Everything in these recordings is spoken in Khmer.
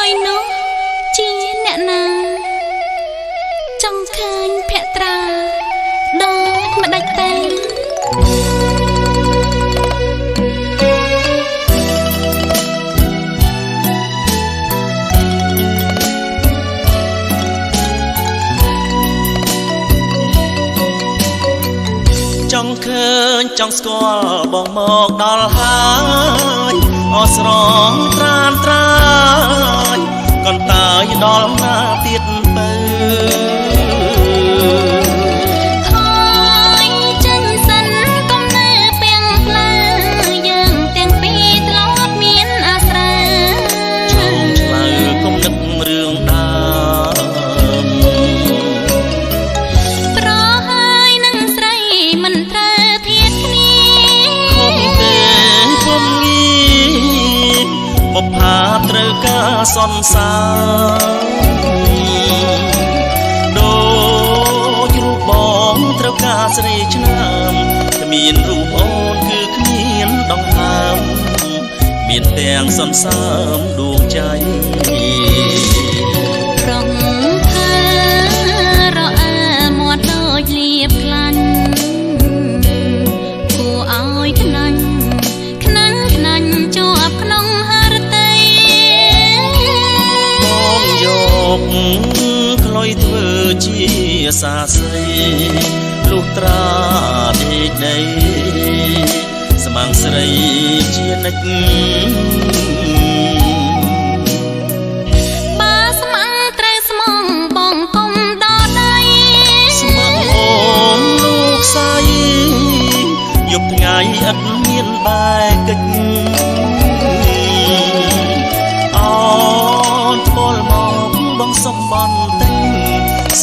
យនោះជាអ្នកណាចង់ឃើញភក្ត្រាដូចម្ដេចទេចង់ឃើញចង់ស្គាល់បងមកដល់ហើយអស្រងត្រានត្រាយកន្តើយដល់ណាទៀតទៅថយចេញសិនកុំនៅពាំងផ្លូវយើងទាំងពីរធ្លាប់មានអាស្រ័យឆ្លើយគុំនឹករឿងដើមប្រហើយនឹងស្រីមិនត្រូវធៀបគ្នាខំទេខំងីបផាត្រូវការសន្សាដូចរូបបងត្រូវការស្រីឆ្នើមគ្មានរូបអូនគឺគ្មានដង្ហើមមានទាំងសន្សើមដួងใจប្រងផើរអើមាត់ដូចលៀបខ្លាញ់គួរឲ្យខ្នាញ់ខ្នាញ់ខ្នាញ់ជាប់ក្នុងហឫទ័យបងយកខ្លុយធ្វើជាសាស័យលុះត្រាដេកដីស្មាំងស្រីជានិច្ចបើស្មាំងត្រូវស្មងបងកុំដល់ដៃស្មាំងអូនលោកស្រីយប់ថ្ងៃឥតមានបែកកិច្ចអូនពលមកបងសុំបន្តិច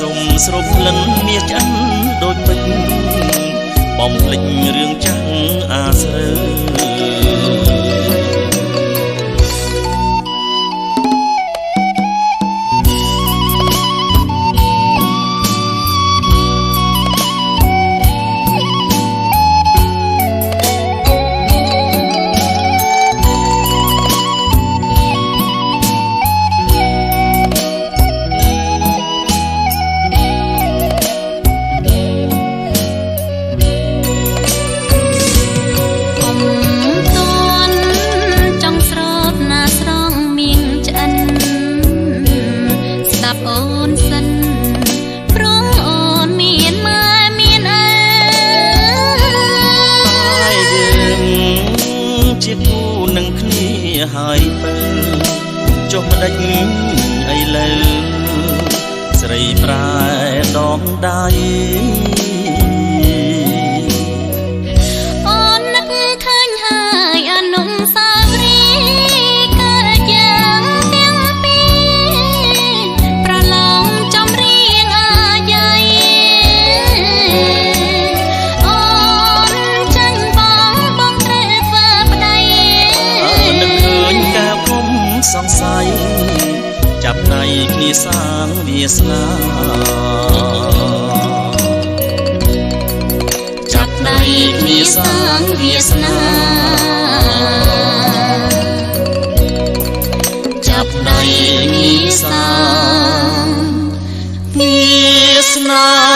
សុំស្រូបក្លិនមាសឆ្អិនដូចពេជ្របំភ្លេចរឿងចាំងអាស្រើហើយទៅចុះមិនដេចអីលើស្រីប្រែដងដៃអូននឹកឃើញហើយអនុស្សាវរីយ៍កើតយ៉ាងទាំងពីរប្រឡងចំរៀងអាយ៉ៃអូនចាញ់បងត្រូវធ្វើប្តីនឹកឃើញកាបគុំសង្ស័យចាប់ដៃគ្នាសាងវាសនាចាប់ដៃគ្នាសាងវាសនាចាប់ដៃគ្នាសាងវាសនា